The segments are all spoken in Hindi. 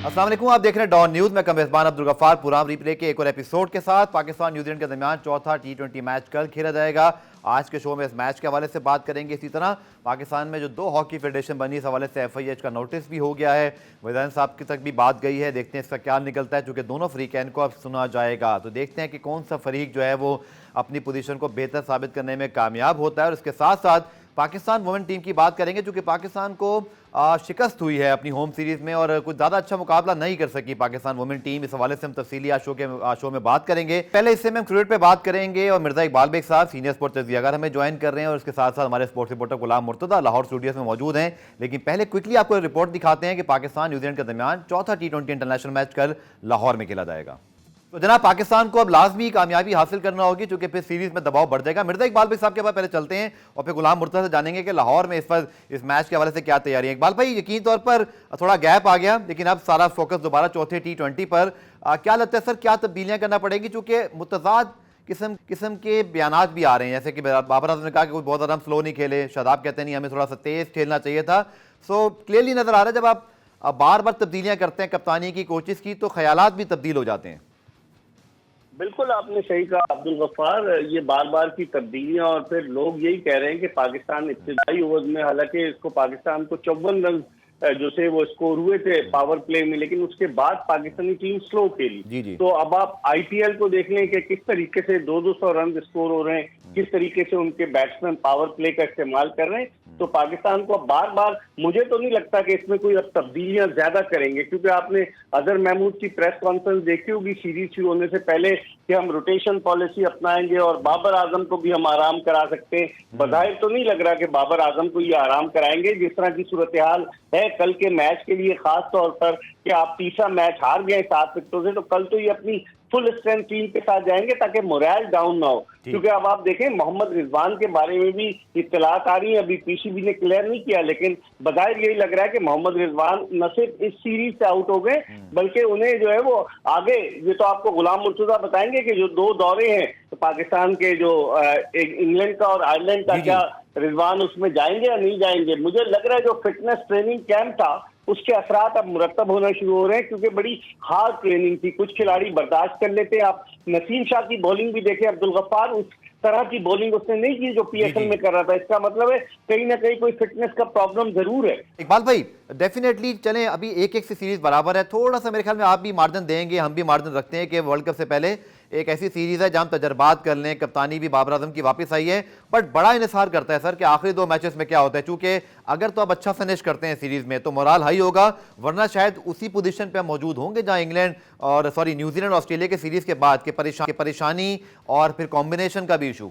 अस्सलाम वालेकुम, आप देख रहे हैं डॉन न्यूज में मेज़बान अब्दुल गफ्फार पुराम रिप्ले के एक और एपिसोड के साथ। पाकिस्तान न्यूजीलैंड के दरमियान चौथा T20 मैच कल खेला जाएगा। आज के शो में इस मैच के हवाले से बात करेंगे। इसी तरह पाकिस्तान में जो 2 हॉकी फेडरेशन बनी, इस हवाले से FIH का नोटिस भी हो गया है, वज़ीर साहब की तक भी बात गई है। देखते हैं इसका क्या निकलता है, चूँकि दोनों फ्रीकैन को अब सुना जाएगा। तो देखते हैं कि कौन सा फरीक जो है वो अपनी पोजीशन को बेहतर साबित करने में कामयाब होता है। और इसके साथ साथ पाकिस्तान वुमेन टीम की बात करेंगे, चूँकि पाकिस्तान को शिकस्त हुई है अपनी होम सीरीज़ में और कुछ ज़्यादा अच्छा मुकाबला नहीं कर सकी पाकिस्तान वुमेन टीम। इस हवाले से हम तफसीली आज शो में बात करेंगे। पहले हिस्से में हम क्रिकेट पे बात करेंगे और मिर्ज़ा इकबाल बेग साहब सीनियर स्पोर्ट्स तज्ज़ियाकार हमें ज्वाइन कर रहे हैं और इसके साथ साथ हमारे स्पोर्ट्स रिपोर्टर गुलाम मुर्तज़ा लाहौर स्टूडियोज में मौजूद हैं। लेकिन पहले क्विकली आपको रिपोर्ट दिखाते हैं कि पाकिस्तान न्यूजीलैंड के दरमियान चौथा T20 इंटरनेशनल मैच कल लाहौर में खेला जाएगा। तो जनाब, पाकिस्तान को अब लाजमी कामयाबी हासिल करना होगी, क्योंकि फिर सीरीज में दबाव बढ़ जाएगा। मिर्जा इकबाल भाई साहब के पास पहले चलते हैं और फिर गुलाम मुर्तज़ा से जानेंगे कि लाहौर में इस वक्त इस मैच के हवाले से क्या तैयारी है। इकबाल भाई, यकीन तौर पर थोड़ा गैप आ गया, लेकिन अब सारा फोकस दोबारा चौथे T20 पर। क्या लगता है सर, क्या तब्दीलियां करना पड़ेगी, चूंकि मुतज़ाद किस्म के बयानात भी आ रहे हैं, जैसे कि बाबर आजम ने कहा कि कोई बहुत ज़्यादा हम स्लो नहीं खेले, शादाब कहते नहीं हमें थोड़ा सा तेज खेलना चाहिए था। सो क्लियरली नजर आ रहा है जब आप बार बार तब्दीलियां करते हैं कप्तानी की, कोचेस की, तो ख्यालात भी तब्दील हो जाते हैं। बिल्कुल आपने सही कहा अब्दुल गफ्फार, ये बार बार की तब्दीलियां और फिर लोग यही कह रहे हैं कि पाकिस्तान इब्तिदाई ओवर में, हालांकि इसको पाकिस्तान को 54 रन जो से वो स्कोर हुए थे पावर प्ले में, लेकिन उसके बाद पाकिस्तानी टीम स्लो खेली। तो अब आप IPL को देख लें कि किस तरीके से 200 रन स्कोर हो रहे हैं, किस तरीके से उनके बैट्समैन पावर प्ले का इस्तेमाल कर रहे हैं। तो पाकिस्तान को बार बार, मुझे तो नहीं लगता कि इसमें कोई अब तब्दीलियां ज्यादा करेंगे, क्योंकि आपने अजहर महमूद की प्रेस कॉन्फ्रेंस देखी होगी सीरीज शुरू होने से पहले कि हम रोटेशन पॉलिसी अपनाएंगे और बाबर आजम को भी हम आराम करा सकते हैं। बज़ाहिर तो नहीं लग रहा कि बाबर आजम को ये आराम कराएंगे, जिस तरह की सूरत हाल है कल के मैच के लिए, खास तौर पर कि आप तीसरा मैच हार गए 7 विकेटों से, तो कल तो ये अपनी फुल स्ट्रेंथ टीम के साथ जाएंगे ताकि मोरल डाउन ना हो। क्योंकि अब आप देखें, मोहम्मद रिजवान के बारे में भी इत्तलात आ रही है, अभी PCB ने क्लियर नहीं किया, लेकिन बज़ाहिर यही लग रहा है कि मोहम्मद रिजवान न सिर्फ इस सीरीज से आउट हो गए, बल्कि उन्हें जो है वो आगे, ये तो आपको गुलाम मुर्तज़ा बताएंगे कि जो 2 दौरे हैं तो पाकिस्तान के, जो इंग्लैंड का और आयरलैंड का, क्या रिजवान उसमें जाएंगे या नहीं जाएंगे। मुझे लग रहा है जो फिटनेस ट्रेनिंग कैंप था उसके असरात अब मुरतब होना शुरू हो रहे हैं, क्योंकि बड़ी हार्ड ट्रेनिंग थी, कुछ खिलाड़ी बर्दाश्त कर लेते हैं। आप नसीम शाह की बॉलिंग भी देखें अब्दुल गफ्फार, उस तरह की बॉलिंग उसने नहीं की जो PSL में कर रहा था। इसका मतलब है कहीं ना कहीं कोई फिटनेस का प्रॉब्लम जरूर है। इकबाल भाई, डेफिनेटली चलें, अभी 1-1 से सीरीज बराबर है। थोड़ा सा मेरे ख्याल में आप भी मार्जिन देंगे, हम भी मार्जिन रखते हैं कि वर्ल्ड कप से पहले एक ऐसी सीरीज है जहां हम तजर्बात कर लें। कप्तानी भी बाबर आजम की वापस आई है, बट बड़ा इन्हिसार करता है सर कि आखिरी 2 मैचेस में क्या होता है, चूंकि अगर तो आप अच्छा फिनिश करते हैं सीरीज में तो मोराल हाई होगा, वरना शायद उसी पोजीशन पे हम मौजूद होंगे जहां न्यूजीलैंड और ऑस्ट्रेलिया के सीरीज के बाद के परेशानी और फिर कॉम्बिनेशन का भी इशू।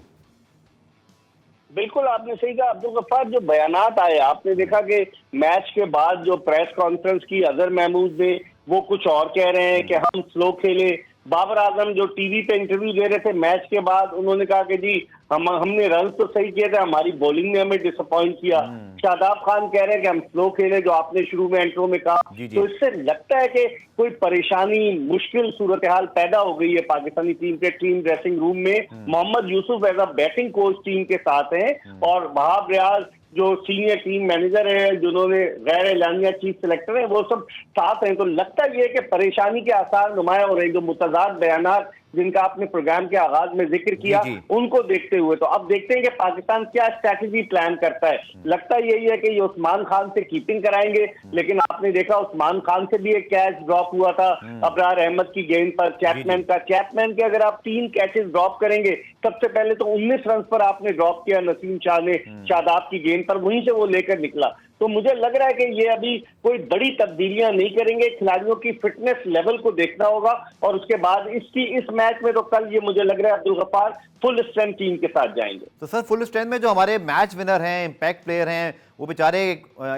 बिल्कुल आपने सही कहा अब्दुल गफ्फार, जो बयानात आए, आपने देखा कि मैच के बाद जो प्रेस कॉन्फ्रेंस की अजहर महमूद ने, वो कुछ और कह रहे हैं कि हम स्लो खेले। बाबर आजम जो टीवी पे इंटरव्यू दे रहे थे मैच के बाद, उन्होंने कहा कि जी हमने रन तो सही किए थे, हमारी बॉलिंग ने हमें डिसअपॉइंट किया। शादाब खान कह रहे हैं कि हम स्लो खेले, जो आपने शुरू में इंट्रो में कहा। तो इससे लगता है कि कोई परेशानी, मुश्किल सूरत हाल पैदा हो गई है पाकिस्तानी टीम के टीम ड्रेसिंग रूम में। Mohammad Yousuf as a batting coach team के साथ हैं और वहाब रियाज जो सीनियर टीम मैनेजर है, जिन्होंने गैर एलानिया चीफ सिलेक्टर है, वो सब साथ हैं। तो लगता ये है कि परेशानी के आसार नुमाया हो रहे हैं। जो मुतज़ाद बयानात जिनका आपने प्रोग्राम के आगाज में जिक्र किया, उनको देखते हुए तो अब देखते हैं कि पाकिस्तान क्या स्ट्रैटेजी प्लान करता है। लगता यही है कि ये उस्मान खान से कीपिंग कराएंगे, लेकिन आपने देखा उस्मान खान से भी एक कैच ड्रॉप हुआ था अबरार अहमद की गेंद पर चैपमैन के अगर आप 3 कैचेस ड्रॉप करेंगे, सबसे पहले तो 19 रन पर आपने ड्रॉप किया नसीम शाह ने शादाब की गेंद पर, वहीं से वो लेकर निकला। तो मुझे लग रहा है कि ये अभी कोई बड़ी तब्दीलियां नहीं करेंगे, खिलाड़ियों की फिटनेस लेवल को देखना होगा और उसके बाद इस मैच में तो कल ये मुझे लग रहा है Abdul Ghaffar full strength team के साथ जाएंगे। तो सर, फुल स्ट्रेंथ में जो हमारे मैच विनर हैं, इम्पैक्ट प्लेयर हैं, वो बेचारे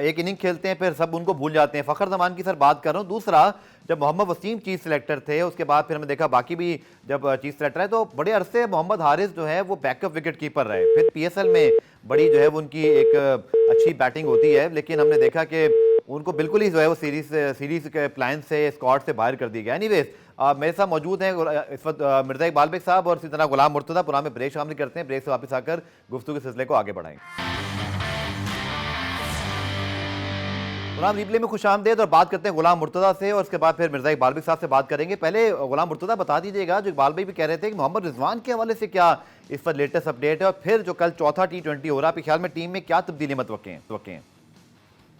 एक इनिंग खेलते हैं फिर सब उनको भूल जाते हैं। फखर जमान की सर बात कर रहा हूँ। दूसरा, जब मोहम्मद वसीम चीफ सिलेक्टर थे, उसके बाद फिर हमने देखा बाकी भी जब चीफ सिलेक्टर है, तो बड़े अरसे मोहम्मद हारिस जो है वो बैकअप विकेट कीपर रहे। फिर PSL में बड़ी जो है वो उनकी एक अच्छी बैटिंग होती है, लेकिन हमने देखा कि उनको बिल्कुल ही जो है वो सीरीज के प्लान से, स्क्वाड से बाहर कर दिया गया। एनीवेज, मेरे साथ मौजूद हैं इस वक्त मिर्जा इकबाल बेग साहब और इसी तरह गुलाम मुर्तज़ा। पुराने में ब्रेक शामिल करते हैं, ब्रेक से वापस आकर गुफ्तगू के सिलसिले को आगे बढ़ाएंगे। गुलाम रिप्ले में खुशामदेद और बात करते हैं गुलाम मुर्तजा से और उसके बाद फिर मिर्जा इकबाल भाई साहब से बात करेंगे। पहले गुलाम मुर्तजा बता दीजिएगा, जो इकबाल भाई भी कह रहे थे कि मोहम्मद रिजवान के हवाले से क्या इस पर लेटेस्ट अपडेट है, और फिर जो कल चौथा T20 हो रहा है, आपके ख्याल में टीम में क्या तब्दीली मतवक्के हैं?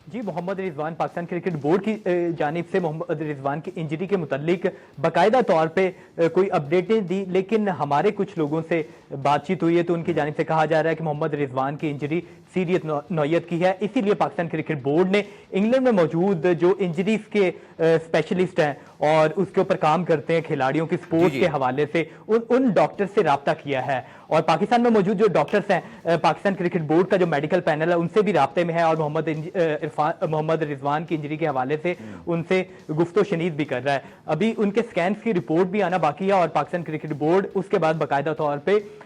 जी, मोहम्मद रिजवान पाकिस्तान क्रिकेट बोर्ड की जानिब से मोहम्मद रिजवान की इंजरी के मुतालिक बाकायदा तौर पे कोई अपडेटें दी, लेकिन हमारे कुछ लोगों से बातचीत हुई है तो उनकी जानिब से कहा जा रहा है कि मोहम्मद रिजवान की इंजरी सीरियस नौयत की है। इसीलिए पाकिस्तान क्रिकेट बोर्ड ने इंग्लैंड में मौजूद जो इंजरीज के स्पेशलिस्ट हैं और उसके ऊपर काम करते हैं खिलाड़ियों की स्पोर्ट्स के हवाले से, उन डॉक्टर से राब्ता किया है। और पाकिस्तान में मौजूद जो डॉक्टर्स हैं, पाकिस्तान क्रिकेट बोर्ड का जो मेडिकल पैनल है, उनसे भी राब्ते में है और मोहम्मद रिजवान की इंजरी के हवाले से उनसे गुफ्तो शनीद भी कर रहा है। अभी उनके स्कैन्स की रिपोर्ट भी आना बाकी है और पाकिस्तान क्रिकेट बोर्ड उसके बाद बाकायदा तौर पर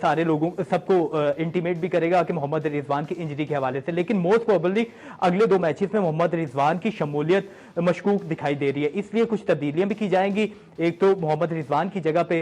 सारे लोगों सबको इंटीमेट भी करेगा कि मोहम्मद रिजवान की इंजरी के हवाले से। लेकिन मोस्ट प्रोबेबली अगले 2 मैचेस में मोहम्मद रिजवान की शमूलियत मशकूक दिखाई दे रही है, इसलिए कुछ तब्दीलियां भी की जाएंगी। एक तो मोहम्मद रिजवान की जगह पे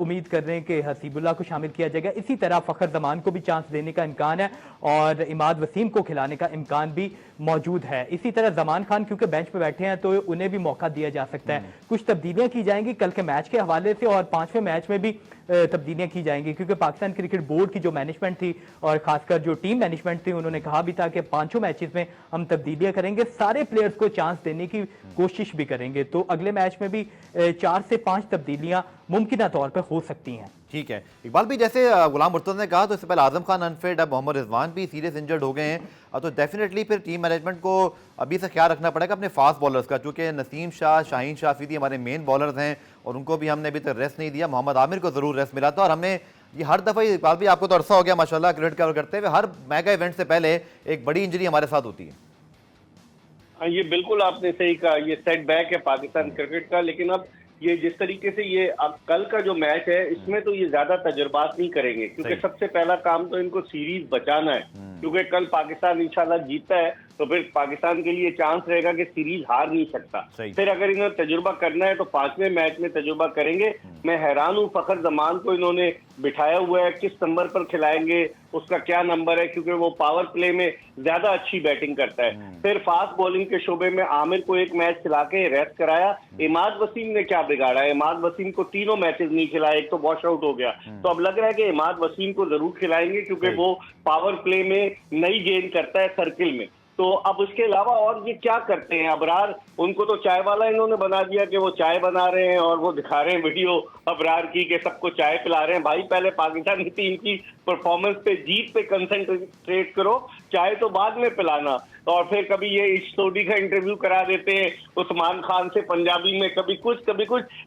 उम्मीद कर रहे हैं कि हसीबुल्लाह को शामिल किया जाएगा, इसी तरह फखर जमान को भी चांस देने का इम्कान है और इमाद वसीम को खिलाने का इम्कान भी मौजूद है। इसी तरह जमान खान क्योंकि बेंच पे बैठे हैं तो उन्हें भी मौका दिया जा सकता है। कुछ तब्दीलियां की जाएंगी कल के मैच के हवाले से और 5वें मैच में भी तब्दीलियां की जाएंगी, क्योंकि पाकिस्तान क्रिकेट बोर्ड की जो मैनेजमेंट थी और खासकर जो टीम मैनेजमेंट थी, उन्होंने कहा भी था कि 5 मैचेस में हम तब्दीलियां करेंगे, सारे प्लेयर्स को चांस देने की कोशिश भी करेंगे। तो अगले मैच में भी 4 से 5 तब्दीलियां मुमकिन तौर पर हो सकती हैं। ठीक है इकबाल भी, जैसे गुलाम मुर्तजा ने कहा तो इससे पहले आजम खान अनफिट, अब मोहम्मद रिजवान भी सीरियस इंजर्ड हो गए हैं, तो डेफिनेटली फिर टीम मैनेजमेंट को अभी से ख्याल रखना पड़ेगा अपने फास्ट बॉलर्स का, क्योंकि नसीम शाह, शाहीन शाह अफरीदी हमारे मेन बॉलर्स हैं और उनको भी हमने अभी तक रेस्ट नहीं दिया। मोहम्मद आमिर को ज़रूर रेस्ट मिला था और हमने ये हर दफ़ा, इकबाल भी आपको तो अरसा हो गया माशाल्लाह क्रिकेट कवर करते हुए, हर मेगा इवेंट से पहले एक बड़ी इंजरी हमारे साथ होती है। ये बिल्कुल आपने सही कहा, ये सेटबैक है पाकिस्तान क्रिकेट का। लेकिन अब ये जिस तरीके से ये अब कल का जो मैच है, इसमें तो ये ज्यादा तजुर्बात नहीं करेंगे, क्योंकि सबसे पहला काम तो इनको सीरीज बचाना है, क्योंकि कल पाकिस्तान इंशाल्लाह जीतता है तो फिर पाकिस्तान के लिए चांस रहेगा कि सीरीज हार नहीं सकता। फिर अगर इन्हें तजुर्बा करना है तो 5वें मैच में तजुर्बा करेंगे। मैं हैरान हूँ, फखर जमान को इन्होंने बिठाया हुआ है, किस नंबर पर खिलाएंगे, उसका क्या नंबर है, क्योंकि वो पावर प्ले में ज्यादा अच्छी बैटिंग करता है। फिर फास्ट बॉलिंग के शोबे में आमिर को एक मैच खिला के रेस्ट कराया। इमाद वसीम ने क्या बिगाड़ा? इमाद वसीम को 3 मैचेस नहीं खिलाए, एक तो वॉश आउट हो गया। तो अब लग रहा है कि इमाद वसीम को जरूर खिलाएंगे, क्योंकि वो पावर प्ले में नई गेंद करता है सर्किल में। तो अब उसके अलावा और ये क्या करते हैं अबरार? उनको तो चाय वाला इन्होंने बना दिया कि वो चाय बना रहे हैं और वो दिखा रहे हैं वीडियो अबरार की कि सबको चाय पिला रहे हैं। भाई पहले पाकिस्तान की टीम की परफॉर्मेंस पे, जीत पे कंसंट्रेट करो, चाय तो बाद में पिलाना। और फिर कभी ये सोडी का इंटरव्यू करा देते हैं उस्मान खान से पंजाबी में, कभी कुछ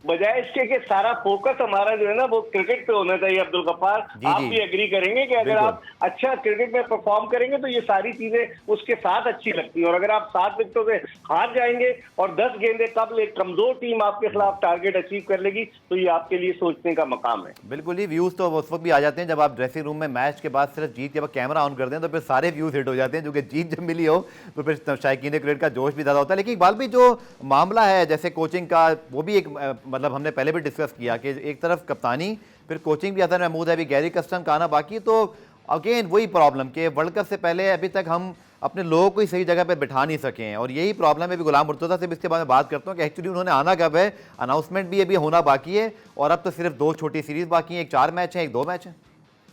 बजाय इसके कि सारा फोकस हमारा जो है ना वो क्रिकेट पे होना चाहिए। अब्दुल गफ्फार, आप भी एग्री करेंगे कि अगर आप अच्छा क्रिकेट में परफॉर्म करेंगे तो ये सारी चीजें उसके साथ अच्छी लगती हैं। और अगर आप 7 विकेटों से हार जाएंगे और 10 गेंदें कब एक कमजोर टीम आपके खिलाफ टारगेट अचीव कर लेगी, तो ये आपके लिए सोचने का मकाम है। बिल्कुल ही, व्यूज तो उस वक्त भी आ जाते हैं जब आप ड्रेसिंग रूम में मैच के बाद सिर्फ जीत जब कैमरा ऑन कर दें तो फिर सारे व्यूज हिट हो जाते हैं, जो कि जीत जब मिली हो तो फिर शायकीन क्रिकेट का जोश भी ज़्यादा होता है। लेकिन इकबाल भी, जो मामला है जैसे कोचिंग का, वो भी एक मतलब हमने पहले भी डिस्कस किया कि एक तरफ कप्तानी, फिर कोचिंग भी अजहर महमूद है, अभी गैरी कस्टम का आना बाकी। तो अगेन वही प्रॉब्लम कि वर्ल्ड कप से पहले अभी तक हम अपने लोगों को ही सही जगह पे बिठा नहीं सके हैं और यही प्रॉब्लम है। भी गुलाम मुर्तजा से भी इसके बारे में बात करता हूँ कि एक्चुअली उन्होंने आना कब है, अनाउंसमेंट भी अभी होना बाकी है और अब तो सिर्फ 2 छोटी सीरीज बाकी हैं, एक 4 मैच है, एक 2 मैच है,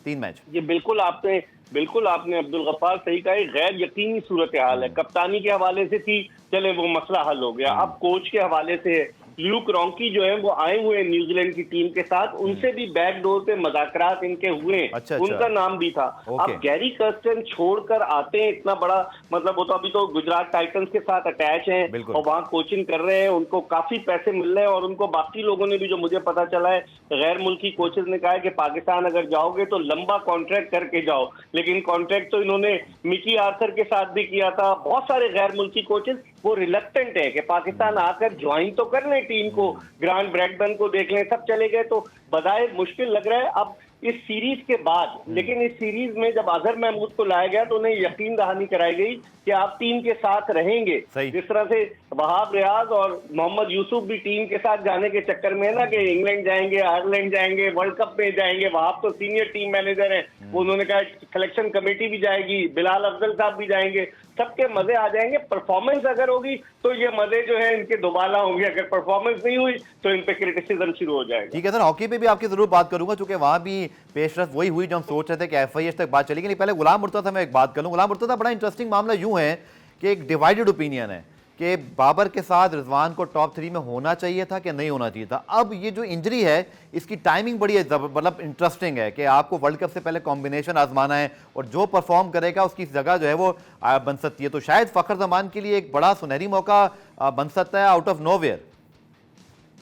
3 मैच। ये बिल्कुल आपने अब्दुल गफ्फार सही कहा, गैर यकीनी सूरत हाल है। कप्तानी के हवाले से थी, चले वो मसला हल हो गया। अब कोच के हवाले से ल्यूक रॉन्की जो है वो आए हुए हैं न्यूजीलैंड की टीम के साथ, उनसे भी बैकडोर पे मज़ाकरात इनके हुए। उनका नाम भी था। अब गैरी कर्स्टन छोड़कर आते हैं, इतना बड़ा मतलब वो तो अभी तो गुजरात टाइटंस के साथ अटैच हैं और वहाँ कोचिंग कर रहे हैं, उनको काफी पैसे मिल रहे हैं। और उनको बाकी लोगों ने भी, जो मुझे पता चला है, गैर मुल्की कोचेज ने कहा है कि पाकिस्तान अगर जाओगे तो लंबा कॉन्ट्रैक्ट करके जाओ। लेकिन कॉन्ट्रैक्ट तो इन्होंने मिकी आर्थर के साथ भी किया था। बहुत सारे गैर मुल्की कोचेज वो रिलक्टेंट है कि पाकिस्तान आकर ज्वाइन तो कर लें टीम को, ग्रांट ब्रैडबर्न को देख लें, सब चले गए तो बदाए मुश्किल लग रहा है अब इस सीरीज के बाद। लेकिन इस सीरीज में जब अजहर महमूद को लाया गया तो उन्हें यकीन दहानी कराई गई कि आप टीम के साथ रहेंगे। जिस तरह से वहाब रियाज और मोहम्मद यूसुफ भी टीम के साथ जाने के चक्कर में है ना कि इंग्लैंड जाएंगे, आयरलैंड जाएंगे, वर्ल्ड कप में जाएंगे। वहाब तो सीनियर टीम मैनेजर हैं, उन्होंने कहा सिलेक्शन कमेटी भी जाएगी, बिलाल अफजल साहब भी जाएंगे। सबके मजे आ जाएंगे। परफॉर्मेंस अगर होगी तो ये मजे जो है इनके दोबारा होंगे, अगर परफॉर्मेंस नहीं हुई तो इन पे क्रिटिसिज्म शुरू हो जाएगा। ठीक है सर, हॉकी पे भी आपकी जरूर बात करूंगा, क्योंकि वहां भी पेशरफ वही हुई जो हम सोच रहे थे कि FIH तक बात चलेगी। नहीं, पहले गुलाम मुर्तजा मैं एक बात कर लूं। गुलाम मुर्तजा, बड़ा इंटरेस्टिंग मामला यूं है कि एक डिवाइडेड ओपिनियन है कि बाबर के साथ रिजवान को टॉप 3 में होना चाहिए था कि नहीं होना चाहिए था। अब ये जो इंजरी है इसकी टाइमिंग बड़ी मतलब इंटरेस्टिंग है कि आपको वर्ल्ड कप से पहले कॉम्बिनेशन आजमाना है और जो परफॉर्म करेगा उसकी जगह जो है वो बन सकती है। तो शायद फखर जमान के लिए एक बड़ा सुनहरी मौका बन सकता है आउट ऑफ नोवेयर।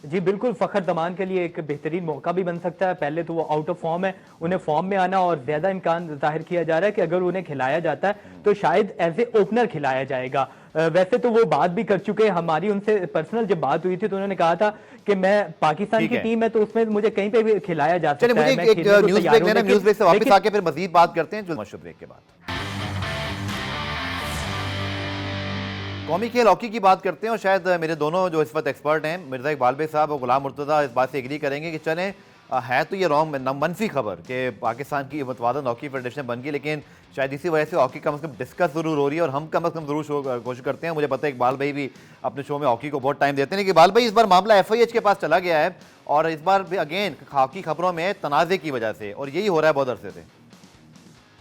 जी बिल्कुल, फखर जमान के लिए एक बेहतरीन मौका भी बन सकता है। पहले तो वो आउट ऑफ फॉर्म है, उन्हें फॉर्म में आना और ज्यादा इम्कान जाहिर किया जा रहा है कि अगर उन्हें खिलाया जाता है तो शायद एज ए ओपनर खिलाया जाएगा। वैसे तो वो बात भी कर चुके हैं, हमारी उनसे पर्सनल जब बात हुई थी तो उन्होंने कहा था कि मैं पाकिस्तान की टीम है तो उसमें मुझे कहीं पे भी खिलाया जा सकता है। मुझे एक न्यूज़ ब्रेक लेना, न्यूज़ ब्रेक से वापस आके फिर मजीद बात करते हैं मशहूर ब्रेक के बाद। कौमी खेल हॉकी की बात करते हैं और शायद मेरे दोनों जो इस वक्त एक्सपर्ट हैं, मिर्जा इकबाल भाई साहब और गुलाम मुर्तजा, इस बात से एग्री करेंगे कि चलें है तो ये रॉन्ग मनफी खबर कि पाकिस्तान की मतवादन हॉकी फेडरेशन बन गई, लेकिन शायद इसी वजह से हॉकी कम से कम डिस्कस जरूर हो रही है और हम कम से कम जरूर कोशिश करते हैं। मुझे पता है इकबाल भाई भी अपने शो में हॉकी को बहुत टाइम देते हैं, लेकिन इकबाल भाई इस बार मामला FIH के पास चला गया है और इस बार भी अगेन हॉकी खबरों में तनाज़े की वजह से, और यही हो रहा है बहुत अरसे से।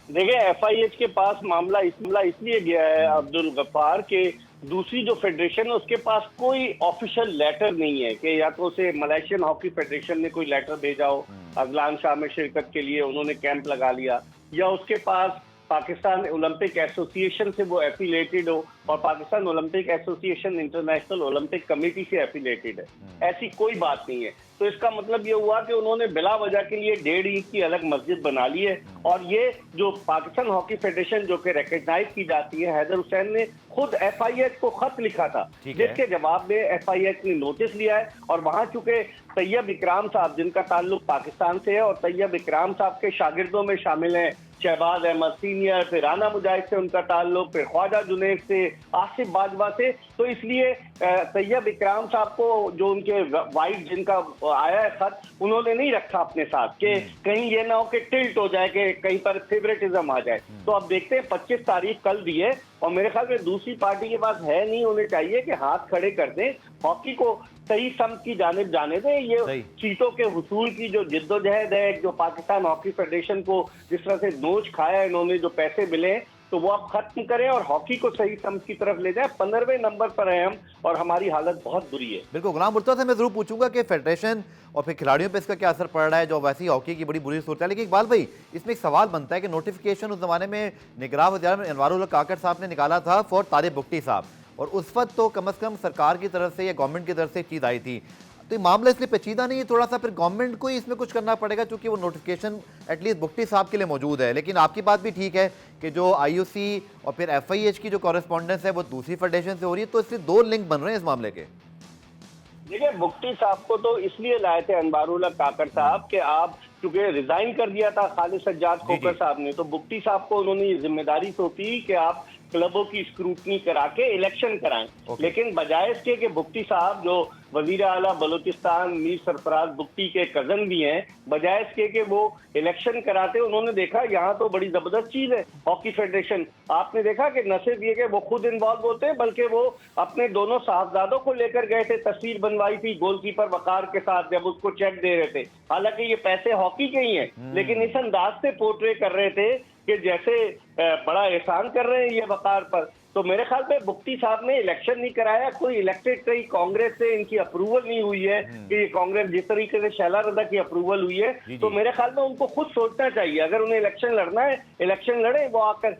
देखिए, FIH के पास मामला इसलिए गया है अब्दुल गफ्फार के दूसरी जो फेडरेशन है उसके पास कोई ऑफिशियल लेटर नहीं है कि या तो उसे मलेशियन हॉकी फेडरेशन ने कोई लेटर भेजा हो अजलान शाह में शिरकत के लिए, उन्होंने कैंप लगा लिया, या उसके पास पाकिस्तान ओलंपिक एसोसिएशन से वो एफिलेटेड हो और Pakistan Olympic association international Olympic committee से एफिलेटेड है। ऐसी कोई बात नहीं है। तो इसका मतलब ये हुआ कि उन्होंने बिला वजह के लिए 1.5 ईंट की अलग मस्जिद बना ली है। और ये जो पाकिस्तान हॉकी फेडरेशन जो कि रिकग्नाइज की जाती है, हैदर हुसैन ने खुद FIH को खत लिखा था जिसके जवाब में FIH ने नोटिस लिया है। और वहां चूंकि तैयब इकराम साहब जिनका ताल्लुक पाकिस्तान से है और तैयब इकराम साहब के शागिर्दों में शामिल हैं शहबाज अहमद सीनियर, फिर राना मुजाहिद से उनका ताल्लुक, फिर ख्वाजा जुनैद से, आसिफ बाजवा से, तो इसलिए तैयब इकराम साहब को जो उनके वाइफ जिनका आया है खत, उन्होंने नहीं रखा अपने साथ कि कहीं ये ना हो कि टिल्ट हो जाए कि कहीं पर फेवरेटिज्म आ जाए। तो अब देखते हैं 25 तारीख कल दी है और मेरे ख्याल में दूसरी पार्टी के पास है नहीं, उन्हें चाहिए कि हाथ खड़े कर दें, हॉकी को सही समत की जानिब जाने दें। ये सीटों के हुसूल की जो जिद्दोजहद है, जो पाकिस्तान हॉकी फेडरेशन को जिस तरह से नोच खाया इन्होंने, जो पैसे मिले तो वो आप खत्म करें और हॉकी को सही समत की तरफ ले जाए। 15वें नंबर पर है हम और हमारी हालत बहुत बुरी है। बिल्कुल, गुलाम मुर्तजा से मैं जरूर पूछूंगा कि फेडरेशन और फिर खिलाड़ियों पे इसका क्या असर पड़ रहा है, जो वैसी हॉकी की बड़ी बुरी सूरत है। लेकिन इकबाल भाई, इसमें एक सवाल बनता है कि नोटिफिकेशन उस जमाने में निगरान वज़ीर अनवारुल हक काकड़ साहब ने निकाला था फॉर तारिक बुगटी साहब, और उस वक्त तो कम से कम सरकार की तरफ से या गवर्नमेंट की तरफ से चीज़ आई थी। तो ये मामला इसलिए पेचीदा नहीं है थोड़ा सा, फिर गवर्नमेंट को ही इसमें कुछ करना पड़ेगा क्योंकि वो नोटिफिकेशन एटलीस्ट बुगटी साहब के लिए मौजूद है। लेकिन आपकी बात भी ठीक है कि जो IOC और फिर FIH की जो कॉरेस्पॉन्डेंस है वो दूसरी फेडरेशन से हो रही है, तो इसलिए 2 लिंक बन रहे हैं इस मामले के। देखिए, बुगटी साहब को तो इसलिए लाए थे अनवारुल हक काकड़ साहब कि आप चूंकि रिजाइन कर दिया था खालिद सज्जाद खोकर साहब ने, तो बुगटी साहब को उन्होंने ये जिम्मेदारी सौंपी कि आप क्लबों की स्क्रूटनी करा के इलेक्शन कराएं। लेकिन बजाय इसके कि बुगटी साहब जो वजीर आला बलूचिस्तान मीर सरफराज बुगटी के कजन भी हैं, बजाय इसके कि वो इलेक्शन कराते, उन्होंने देखा यहाँ तो बड़ी जबरदस्त चीज है हॉकी फेडरेशन। आपने देखा कि न सिर्फ ये कि वो खुद इन्वॉल्व होते हैं बल्कि वो अपने दोनों साहबजादों को लेकर गए थे, तस्वीर बनवाई थी गोलकीपर वकार के साथ जब उसको चेक दे रहे थे। हालांकि ये पैसे हॉकी के ही हैं, लेकिन इस अंदाज से पोर्ट्रे कर रहे थे कि जैसे बड़ा एहसान कर रहे हैं ये वकार पर। तो मेरे ख्याल में बुगटी साहब ने इलेक्शन नहीं कराया, कोई इलेक्टेड कहीं कांग्रेस से इनकी अप्रूवल नहीं हुई है कि कांग्रेस जिस तरीके से शैला रजा की अप्रूवल हुई है। तो मेरे ख्याल में उनको खुद सोचना चाहिए, अगर उन्हें इलेक्शन लड़ना है इलेक्शन लड़े वो आकर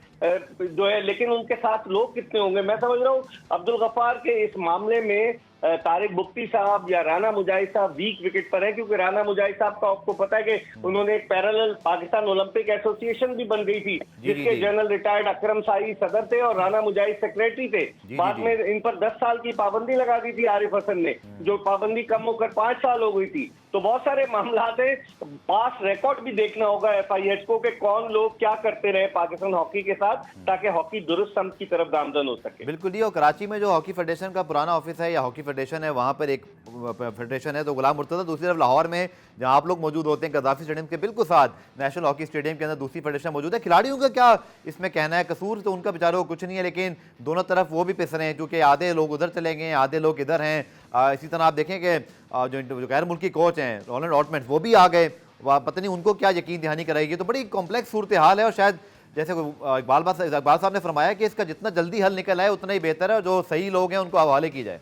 जो है। लेकिन उनके साथ लोग कितने होंगे, मैं समझ रहा हूँ अब्दुल गफ्फार के इस मामले में तारिक बुगटी साहब या राना मुजाहिद साहब वीक विकेट पर है, क्योंकि राना मुजाहिद साहब का आपको पता है कि उन्होंने एक पैरेलल पाकिस्तान ओलंपिक एसोसिएशन भी बन गई थी जिसके जनरल रिटायर्ड अकरम साई सदर थे और राना मुजाहिद सेक्रेटरी थे। बाद में इन पर 10 साल की पाबंदी लगा दी थी आरिफ हसन ने, जो पाबंदी कम होकर 5 साल हो गई थी। तो बहुत सारे मामला हैं, पास रिकॉर्ड भी देखना होगा FIH को कि कौन लोग क्या करते रहे पाकिस्तान हॉकी के साथ, ताकि हॉकी दुरुस्त समत की तरफ गामजन हो सके। बिल्कुल ही। और कराची में जो हॉकी फेडरेशन का पुराना ऑफिस है या हॉकी फेडरेशन है, वहाँ पर एक फेडरेशन है तो गुलाम मुर्तज़ा, दूसरी तरफ लाहौर में जहाँ आप लोग मौजूद होते हैं गद्दाफी स्टेडियम के बिल्कुल साथ नेशनल हॉकी स्टेडियम के अंदर दूसरी फेडरेशन मौजूद है। खिलाड़ियों का क्या इसमें कहना है? कसूर तो उनका बेचारों को कुछ नहीं है, लेकिन दोनों तरफ वो भी पिस रहे हैं क्योंकि आधे लोग उधर चले गए हैं, आधे लोग इधर हैं। इसी तरह आप देखें कि जो गैर मुल्की कोच हैं रोलैंड ऑटमेंट, वो भी आ गए, पता नहीं उनको क्या यकीन दहानी कराएगी। तो बड़ी कॉम्प्लेक्स सूरत हाल है और शायद जैसे इकबाल साहब ने फरमाया कि इसका जितना जल्दी हल निकल आए उतना ही बेहतर है और जो सही लोग हैं उनको हवाले की जाए।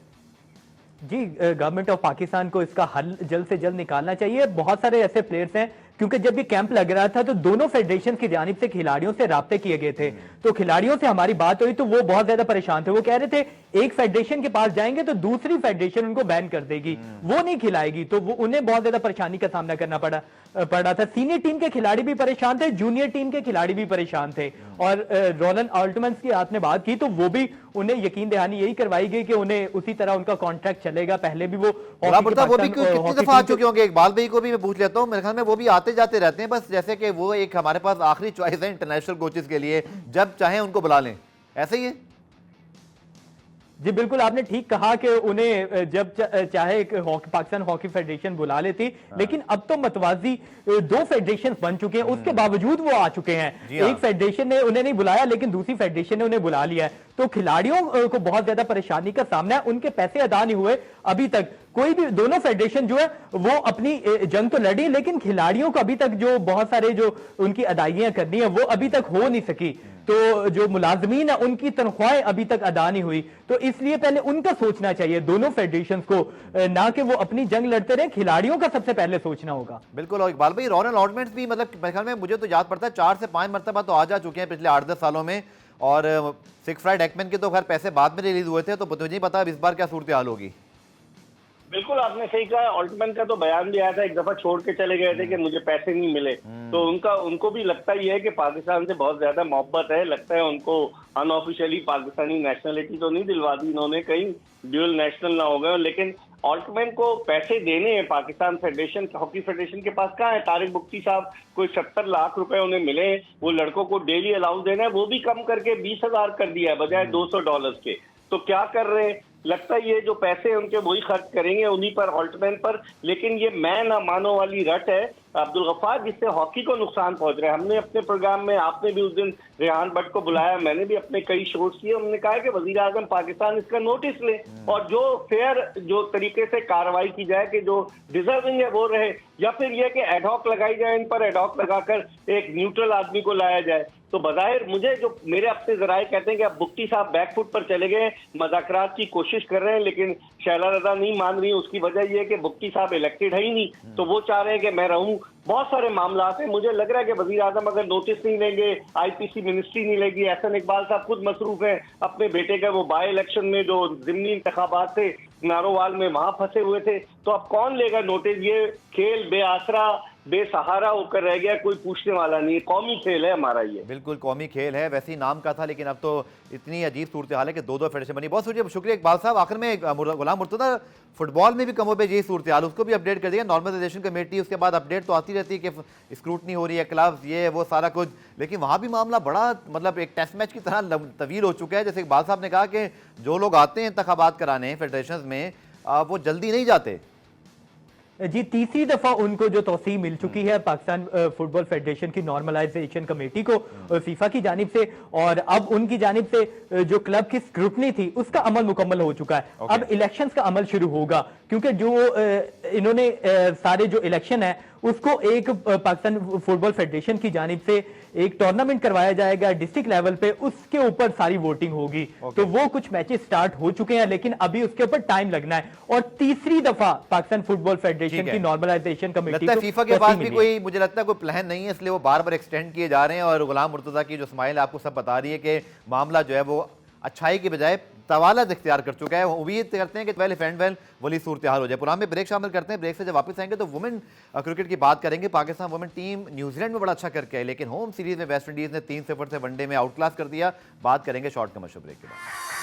जी, गवर्नमेंट ऑफ पाकिस्तान को इसका हल जल्द से जल्द निकालना चाहिए। बहुत सारे ऐसे प्लेयर्स हैं, क्योंकि जब ये कैंप लग रहा था तो दोनों फेडरेशन की जानिब से खिलाड़ियों से राब्ते किए गए थे, तो खिलाड़ियों से हमारी बात हुई तो वो बहुत ज्यादा परेशान थे। वो कह रहे थे एक फेडरेशन के पास जाएंगे तो दूसरी फेडरेशन उनको बैन कर देगी, वो नहीं खिलाएगी, तो वो उन्हें बहुत ज्यादा परेशानी का सामना करना पड़ रहा था। सीनियर टीम के खिलाड़ी भी परेशान थे, जूनियर टीम के खिलाड़ी भी परेशान थे। और रोलन ऑल्टमन्स की आपने बात की तो वो भी उन्हें यकीन दहानी यही करवाई गई कि उन्हें उसी तरह उनका कॉन्ट्रैक्ट चलेगा। पहले भी वो कितनी दफा आ चुके होंगे? इकबाल भाई को भी मैं पूछ लेता हूँ, मेरे ख्याल में वो भी आते जाते रहते हैं, बस जैसे कि वो एक हमारे पास आखिरी चॉइस है इंटरनेशनल कोचेस के लिए, जब चाहे उनको बुला लें, ऐसे ही है। जी बिल्कुल, आपने ठीक कहा कि उन्हें जब चाहे पाकिस्तान हॉकी फेडरेशन बुला लेती, लेकिन अब तो मतवाजी दो फेडरेशन बन चुके हैं, उसके बावजूद वो आ चुके हैं। एक फेडरेशन ने उन्हें नहीं बुलाया लेकिन दूसरी फेडरेशन ने उन्हें बुला लिया है, तो खिलाड़ियों को बहुत ज्यादा परेशानी का सामना है। उनके पैसे अदा नहीं हुए अभी तक, कोई भी दोनों फेडरेशन जो है वो अपनी जंग तो लड़ी, लेकिन खिलाड़ियों को अभी तक जो बहुत सारे जो उनकी अदायगियां करनी है वो अभी तक हो नहीं सकी। तो जो मुलाजमीन है उनकी तनख्वाहें अभी तक अदा नहीं हुई, तो इसलिए पहले उनका सोचना चाहिए दोनों फेडरेशन को, ना कि वो अपनी जंग लड़ते रहे। खिलाड़ियों का सबसे पहले सोचना होगा। बिल्कुल। और इकबाल भाई, रोलन ऑटमेंट भी मतलब मेरे ख्याल में मुझे तो याद पड़ता है 4 से 5 मरतबा तो आ जा चुके हैं पिछले 8-10 सालों में, और सिगफ्राइड एक्मैन के तो खैर पैसे बाद में रिलीज हुए थे, तो मुझे नहीं पता अब इस बार क्या सूरत हाल होगी। बिल्कुल आपने सही कहा, ऑल्टमैन का तो बयान भी आया था, एक दफा छोड़ के चले गए थे कि मुझे पैसे नहीं मिले, तो उनको भी लगता ही है कि पाकिस्तान से बहुत ज्यादा मोहब्बत है। लगता है उनको अनऑफिशियली पाकिस्तानी नेशनलिटी तो नहीं दिलवा दी इन्होंने, कहीं ड्यूअल नेशनल ना हो गए, लेकिन ऑल्टमैन को पैसे देने हैं पाकिस्तान फेडरेशन, हॉकी फेडरेशन के पास कहाँ है? तारिक बुख्ती साहब कोई 70 लाख रुपए उन्हें मिले, वो लड़कों को डेली अलाउंस देना है, वो भी कम करके 20,000 कर दिया है बजाय $200 के। तो क्या कर रहे हैं? लगता है ये जो पैसे उनके वही खर्च करेंगे उन्हीं पर, ऑल्टमैन पर। लेकिन ये मैं ना मानो वाली रट है अब्दुल गफ्फार, जिससे हॉकी को नुकसान पहुंच रहा है। हमने अपने प्रोग्राम में, आपने भी उस दिन रेहान भट्ट को बुलाया, मैंने भी अपने कई शोज किए, उन्होंने कहा कि वजीर आजम पाकिस्तान इसका नोटिस ले और जो फेयर जो तरीके से कार्रवाई की जाए कि जो डिजर्विंग है वो रहे, या फिर यह कि एडहॉक लगाई जाए, इन पर एडहॉक लगाकर एक न्यूट्रल आदमी को लाया जाए। तो बज़ाहिर मुझे जो मेरे अपने जराए कहते हैं कि अब बुख्ती साहब बैकफुट पर चले गए, मज़ाकरात की कोशिश कर रहे हैं, लेकिन शैला रज़ा नहीं मान रही। उसकी वजह यह है कि बुख्ती साहब इलेक्टेड है ही नहीं, तो वो चाह रहे हैं कि मैं रहूं। बहुत सारे मामला हैं, मुझे लग रहा है कि वजीर आजम अगर नोटिस नहीं लेंगे, IPC मिनिस्ट्री नहीं लेगी, एहसन इकबाल साहब खुद मसरूफ हैं अपने बेटे का वो बाई इलेक्शन में जो जिमनी इंतखाबात थे नारोवाल में, वहां फंसे हुए थे, तो अब कौन लेगा नोटिस? ये खेल बेआसरा बेसहारा होकर रह गया, कोई पूछने वाला नहीं। कौमी खेल है हमारा ये। बिल्कुल कौमी खेल है, वैसे ही नाम का था, लेकिन अब तो इतनी अजीब सूरत हाल है कि दो फेडरेशन बनी। बहुत शुक्रिया इकबाल साहब। आखिर में गुलाम मुर्तज़ा, फुटबॉल में भी कमोबेश यही सूरत हाल, उसको भी अपडेट कर दिया नॉर्मलाइजेशन कमेटी, उसके बाद अपडेट तो आती रहती है कि स्क्रूटनी हो रही है, क्लब्स ये वो सारा कुछ, लेकिन वहाँ भी मामला बड़ा मतलब एक टेस्ट मैच की तरह तवील हो चुका है। जैसे इकबाल साहब ने कहा कि जो लोग आते हैं इंतखाबात कराने फेडरेशन में, वो जल्दी नहीं जाते। जी, तीसरी दफा उनको जो तौसीह मिल चुकी है पाकिस्तान फुटबॉल फेडरेशन की नॉर्मलाइजेशन कमेटी को फीफा की जानिब से, और अब उनकी जानिब से जो क्लब की स्क्रूटनी थी उसका अमल मुकम्मल हो चुका है। अब इलेक्शंस का अमल शुरू होगा, क्योंकि जो इन्होंने सारे जो इलेक्शन है उसको एक पाकिस्तान फुटबॉल फेडरेशन की जानिब से एक टूर्नामेंट करवाया जाएगा डिस्ट्रिक्ट लेवल पे, उसके ऊपर सारी वोटिंग होगी। तो वो कुछ मैचेस स्टार्ट हो चुके हैं, लेकिन अभी उसके ऊपर टाइम लगना है। और तीसरी दफा पाकिस्तान फुटबॉल फेडरेशन की नॉर्मलाइजेशन कमेटी लगता है फीफा के पास भी कोई, मुझे लगता है कोई प्लान नहीं है, इसलिए वो बार बार एक्सटेंड किए जा रहे हैं। और गुलाम मुर्तज़ा की जो स्माइल आपको सब बता रही है कि मामला जो है वो अच्छाई की बजाय तवालत इख्तियार कर चुका है। उम्मीद करते हैं कि वेल इफ एंड वेल वही सूरत हाल हो जाए। प्रोग्राम में ब्रेक शामिल करते हैं, ब्रेक से जब वापस आएंगे तो वुमेन क्रिकेट की बात करेंगे। पाकिस्तान वुमेन टीम न्यूजीलैंड में बड़ा अच्छा करके आई, लेकिन होम सीरीज में वेस्ट इंडीज ने 3-0 से वनडे में आउट क्लास कर दिया। बात करेंगे शॉर्ट कमर्शियल ब्रेक के बाद।